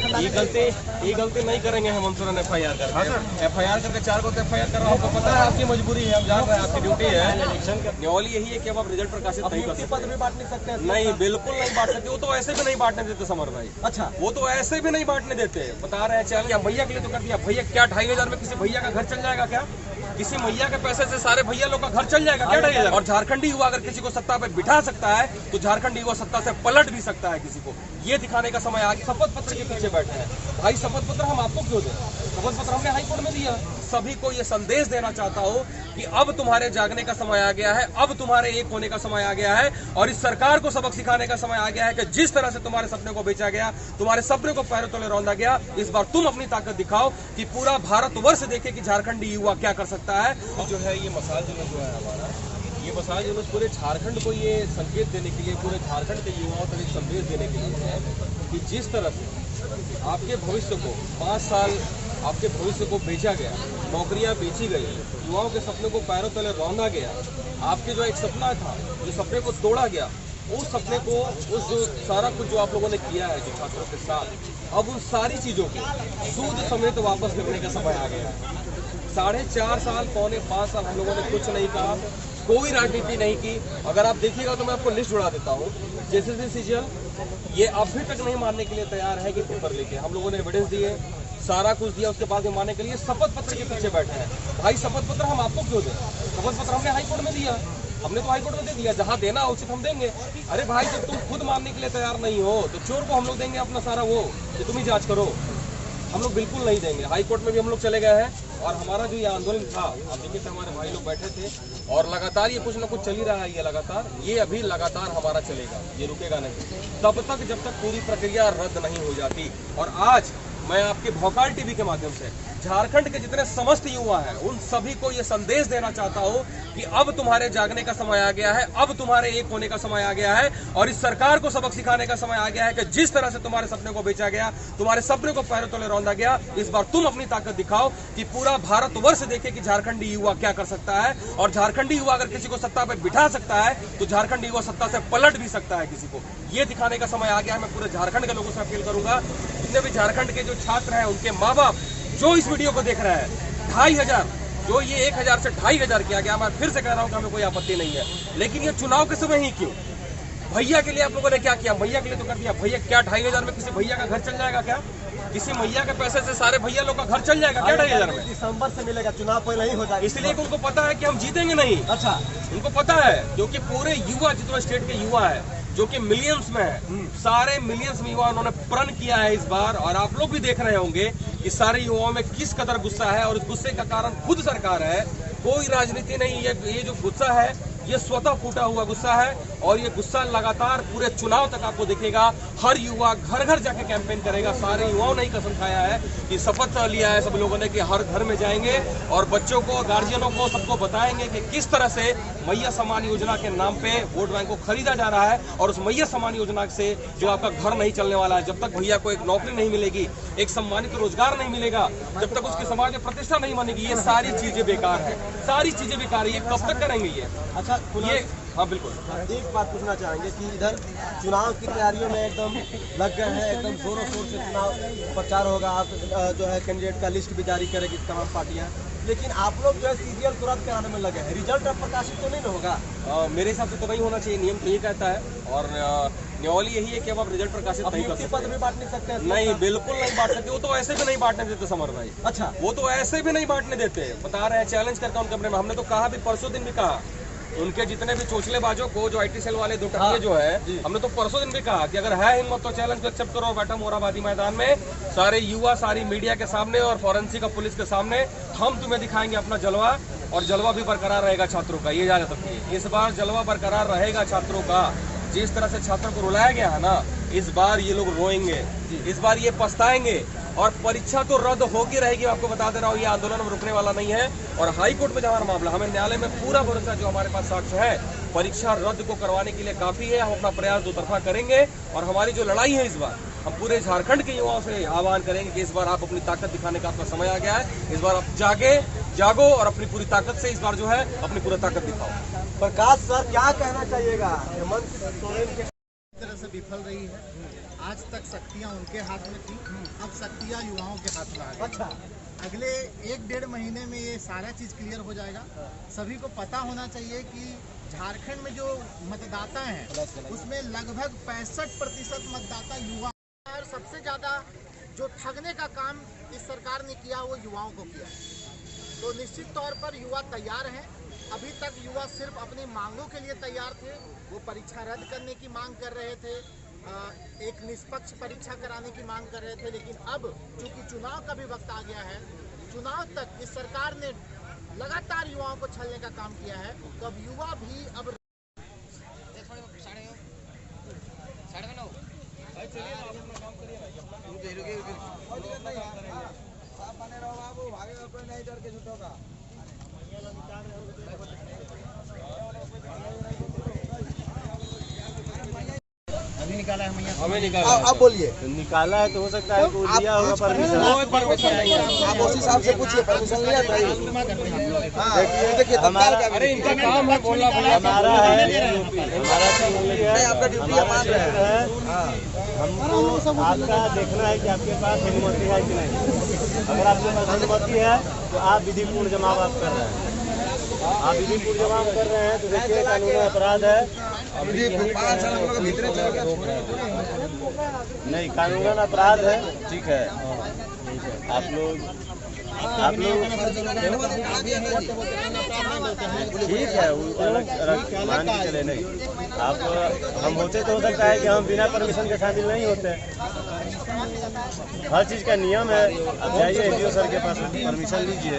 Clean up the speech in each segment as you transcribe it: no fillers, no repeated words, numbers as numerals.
ये गलती नहीं करेंगे हेमंत सोरेन FIR करके। FIR करके 4 को FIR कर रहा हूँ, पता है आपकी मजबूरी है, हम जान रहे हैं आपकी ड्यूटी है। न्योली यही है कि अब आप रिजल्ट प्रकाशित नहीं कर सकते। पद भी बांट नहीं सकते? नहीं, बिल्कुल नहीं बांट सकते। वो तो ऐसे भी नहीं बांटने देते समर भाई। अच्छा, वो तो ऐसे भी नहीं बांटने देते। बता रहे हैं चैनल या भैया के लिए तो कर दिया। भैया क्या 2500 में किसी भैया का घर चल जाएगा क्या? किसी मैया के पैसे से सारे भैया लोग का घर चल जाएगा क्या 2500? और झारखंडी युवा अगर किसी को सत्ता पे बिठा सकता है तो झारखंडी युवा सत्ता से पलट भी सकता है किसी को। ये दिखाने का समय आ गया। शपथ पत्र के पीछे बैठे हैं भाई। शपथ पत्र हम आपको क्यों दें? शपथ पत्र हमने हाईकोर्ट में दिया। सभी को ये संदेश देना चाहता हूँ कि अब तुम्हारे जागने का समय आ गया है, अब तुम्हारे एक होने का समय आ गया है और इस सरकार को सबक सिखाने का समय आ गया है कि जिस तरह से तुम्हारे सपने को बेचा गया, तुम्हारे सपने को पैरों तले रौंदा गया, इस बार तुम अपनी ताकत दिखाओ कि पूरा भारतवर्ष देखे कि झारखंडी युवा क्या कर सकता है। जो है ये मसाल जुलूस जो है हमारा, ये मसाल जुलूस पूरे झारखंड को ये संकेत देने के लिए, पूरे झारखंड के युवाओं तक एक संदेश देने के लिए है कि जिस तरह से आपके भविष्य को 5 साल आपके भविष्य को बेचा गया, नौकरियां बेची गई, युवाओं के सपने को पैरों तले रौंदा गया, आपके जो एक सपना था, जो सपने को तोड़ा गया, उस सपने को, उस जो सारा कुछ जो आप लोगों ने किया है जो छात्रों के साथ, अब उन सारी चीजों को सूद समेत वापस लेने का समय आ गया है। 4.5 साल, पौने 5 साल हम लोगों ने कुछ नहीं कहा, कोई राजनीति नहीं की। अगर आप देखिएगा तो मैं आपको लिस्ट उड़ा देता हूँ। JCC CGL ये अभी तक नहीं मानने के लिए तैयार है कि पेपर लेके हम लोगों ने एविडेंस दिए, सारा कुछ दिया, उसके बाद मानने के लिए शपथ पत्र के पीछे बैठे हैं भाई। शपथ पत्र हम आपको क्यों दें? शपथ पत्र हमने हाईकोर्ट में दिया। हमने तो हाईकोर्ट में दे दिया, जहां देना उचित हम देंगे। अरे भाई जब तुम खुद मानने के लिए तैयार नहीं हो तो चोर को हम लोग देंगे अपना सारा वो कि तुम ही जांच करो। हम लोग बिल्कुल नहीं देंगे। हाईकोर्ट में भी हम लोग चले गए हैं और हमारा जो ये आंदोलन था, आप देखिए थे हमारे भाई लोग बैठे थे और लगातार ये कुछ ना कुछ चल ही रहा है। ये लगातार, ये अभी लगातार हमारा चलेगा, ये रुकेगा नहीं तब तक जब तक पूरी प्रक्रिया रद्द नहीं हो जाती। और आज मैं आपके भोकाल टीवी के माध्यम से झारखंड के जितने समस्त युवा हैं उन सभी को यह संदेश देना चाहता हूं कि अब तुम्हारे जागने का समय आ गया है, अब तुम्हारे एक होने का समय आ गया है और इस सरकार को सबक सिखाने का समय आ गया है कि जिस तरह से तुम्हारे सपने को बेचा गया, तुम्हारे सपने को पैरों तले रौंदा गया, इस बार तुम अपनी ताकत दिखाओ कि पूरा भारतवर्ष देखे कि झारखंडी युवा क्या कर सकता है। और झारखंडी युवा अगर किसी को सत्ता पर बिठा सकता है तो झारखंडी युवा सत्ता से पलट भी सकता है किसी को। ये दिखाने का समय आ गया है। मैं पूरे झारखंड के लोगों से अपील करूंगा, जितने भी झारखंड के जो छात्र हैं, उनके माँ बाप जो इस वीडियो को देख रहे हैं, 2500 जो ये 1000 से 2500 किया गया, मैं फिर से कह रहा हूं कि हमें कोई आपत्ति नहीं है, लेकिन ये चुनाव के समय ही क्यों? भैया के लिए आप लोगों ने क्या किया? भैया के लिए तो कर दिया। भैया क्या 2500 में किसी भैया का घर चल जाएगा क्या? किसी मैया के पैसे से सारे भैया लोग का घर चल जाएगा क्या 2500 में? दिसंबर से मिलेगा, चुनाव पहले ही हो जाएगा। इसलिए कि उनको पता है कि हम जीतेंगे नहीं। अच्छा, उनको पता है क्योंकि पूरे युवा, जितने स्टेट के युवा है जो कि मिलियंस में है, सारे मिलियंस में युवा उन्होंने प्रण किया है इस बार। और आप लोग भी देख रहे होंगे कि सारे युवाओं में किस कदर गुस्सा है और इस गुस्से का कारण खुद सरकार है, कोई राजनीति नहीं। ये जो गुस्सा है ये स्वतः फूटा हुआ गुस्सा है और ये गुस्सा लगातार पूरे चुनाव तक आपको दिखेगा। हर युवा घर घर जाके कैंपेन करेगा। सारे युवाओं ने ही कसम खाया है कि शपथ लिया है सब लोगों ने कि हर घर में जाएंगे और बच्चों को, गार्जियनों को, सबको बताएंगे कि किस तरह से मैया सम्मान योजना के नाम पे वोट बैंक को खरीदा जा रहा है। और उस मैया सम्मान योजना से जो आपका घर नहीं चलने वाला है, जब तक भैया को एक नौकरी नहीं मिलेगी, एक सम्मानित रोजगार नहीं मिलेगा, जब तक उसके समाज में प्रतिष्ठा नहीं बनेगी, ये सारी चीजें बेकार है। सारी चीजें बेकार है। ये कब तक करेंगे ये? अच्छा, ये हाँ बिल्कुल। एक बात पूछना चाहेंगे कि इधर चुनाव की तैयारियों में एकदम लग गए हैं, एकदम जोरों शोर से चुनाव प्रचार होगा। आप जो है कैंडिडेट का लिस्ट भी जारी करेगी तमाम पार्टियां, लेकिन आप लोग जो है सीरियल तुरंत कराने में लगे हैं। रिजल्ट अब प्रकाशित तो नहीं ना होगा? मेरे हिसाब से तो नहीं होना चाहिए, नियम तो ये कहता है। और न्योली यही है कि अब आप रिजल्ट प्रकाशित नहीं कर सकते। पद भी बांट नहीं सकते? नहीं, बिल्कुल नहीं बांट सकते। वो तो ऐसे भी नहीं बांटने देते समर भाई। अच्छा, वो तो ऐसे भी नहीं बांटने देते। बता रहे हैं, चैलेंज करके उनके अपने में। हमने तो कहा भी, परसों दिन भी कहा उनके जितने भी चोचलेबाजों को, जो IT सेल वाले 2 टकिए जो है, हमने तो परसों दिन भी कहा कि अगर है हिम्मत तो चैलेंज को एक्सेप्ट करो, बैठा मोराबादी मैदान में सारे युवा, सारी मीडिया के सामने और फॉरेंसिक और पुलिस के सामने हम तुम्हें दिखाएंगे अपना जलवा। और जलवा भी बरकरार रहेगा छात्रों का, ये याद रखिए। इस बार जलवा बरकरार रहेगा छात्रों का। जिस तरह से छात्रों को रुलाया गया है ना, इस बार ये लोग रोएंगे, इस बार ये पछताएंगे। और परीक्षा तो रद्द होगी रहेगी, आपको बता दे रहा हूँ। ये आंदोलन में रुकने वाला नहीं है। और हाईकोर्ट में जो हमारा मामला, हमें न्यायालय में पूरा भरोसा, जो हमारे पास साक्ष्य है, परीक्षा रद्द को करवाने के लिए काफी है। हम अपना प्रयास 2 तरफा करेंगे और हमारी जो लड़ाई है इस बार, हम पूरे झारखंड के युवाओं से आह्वान करेंगे कि इस बार आप अपनी ताकत दिखाने का आपका समय आ गया है। इस बार आप जागो और अपनी पूरी ताकत से इस बार जो है अपनी पूरी ताकत दिखाओ। प्रकाश सर क्या कहना चाहिएगा? हेमंत सोरेन के तरह से विफल रही है आज तक शक्तियाँ उनके हाथ में थी, अब शक्तियाँ युवाओं के हाथ में आ गई। अच्छा, अगले 1-1.5 महीने में ये सारा चीज़ क्लियर हो जाएगा। सभी को पता होना चाहिए कि झारखंड में जो मतदाता हैं उसमें लगभग 65% मतदाता युवा, और सबसे ज़्यादा जो ठगने का काम इस सरकार ने किया वो युवाओं को किया। तो निश्चित तौर पर युवा तैयार हैं। अभी तक युवा सिर्फ अपनी मांगों के लिए तैयार थे। वो परीक्षा रद्द करने की मांग कर रहे थे, एक निष्पक्ष परीक्षा कराने की मांग कर रहे थे, लेकिन अब चूंकि चुनाव का भी वक्त आ गया है, चुनाव तक इस सरकार ने लगातार युवाओं को छलने का काम किया है, तो अब युवा भी अब अभी निकाला है मैया। हमें निकाला अब बोलिए। निकाला है तो हो सकता है कि दिया होगा परमिशन। परमिशन नहीं है। आप उसी हिसाब से पूछिए, परमिशन लिया था। देखिए अरे इनका काम है बोलना बोलना। हमारा है, हमारा है, आपका ड्यूटी है, मान रहे हैं। हमको आपका देखना है कि आपके पास अनुमति है कि नहीं। अगर आपके पास अनुमति है तो आप विधिपूर्ण जमाव आप कर रहे हैं। आप विधिपूर्ण जमाव कर रहे हैं तो देखिए कानूनी अपराध है। नहीं, कानूनन अपराध है, ठीक है। आप लोग ठीक है, वो अलग मान के चले। नहीं, आप हम होते तो हो सकता है कि हम बिना परमिशन के शामिल नहीं होते। हर चीज़ का नियम है। आप जाइए एडीओ सर के पास परमिशन लीजिए।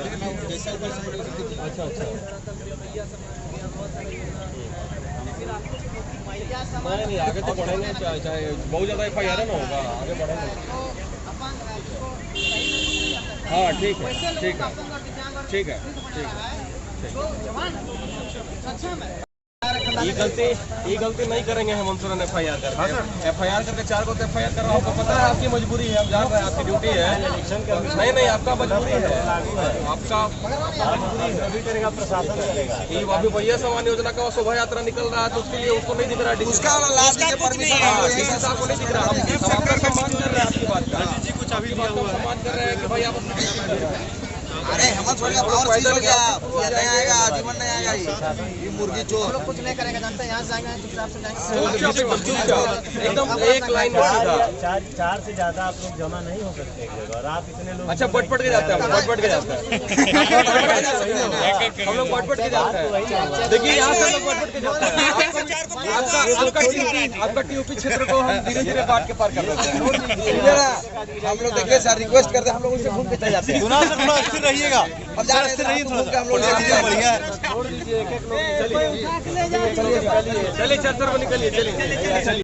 नहीं आगे तो बढ़ेंगे, चाहे बहुत ज़्यादा FIR ना होगा, आगे बढ़ेंगे। हाँ ठीक है, ठीक है, ठीक है, ठीक है। ये गलती नहीं करेंगे हेमंत सोरेन FIR करके। FIR करके 4 को तो FIR कर रहा हूँ, पता है आपकी मजबूरी है, हम जान रहे हैं आपकी ड्यूटी है। नहीं आपका मजबूरी है, आपका अभी करेगा प्रशासन करेगा। ये अभी भैया समान योजना का शोभा यात्रा निकल रहा है तो उसके लिए उसको नहीं दिख रहा है, उसका परमिशन आपको नहीं दिख रहा। हम आपका सम्मान कर रहे हैं, आपकी बात का कुछ अभी सम्मान कर रहे हैं कि भाई आप अरे हेमंत सोरेन का पावर चीज हो गया, नहीं आएगा, जीवन नहीं आएगा। ये मुर्गी चोर कुछ नहीं करेंगे, जानते हैं यहाँ से जाएंगे चुपचाप से जाएंगे। एकदम एक लाइन में सीधा। 4 से ज्यादा आप लोग जमा नहीं हो सकते एक जगह, और आप इतने लोग। अच्छा बट के जाते हैं, बट के जाते हैं। हम लोग बट के जाते हैं। देखिए यहाँ से लोग बट के जाते हैं। आपका टीओपी क्षेत्र को हम धीरे धीरे बांट के पार कर देते हैं। हम लोग देखिए सर रिक्वेस्ट करते हैं, हम लोग उनसे घूम के चले जाते हैं। चुनाव से थोड़ा स्थिर रहिएगा, अब जा रहे हैं हम लोग बढ़िया। चलिए 4 को निकलिए, चलिए।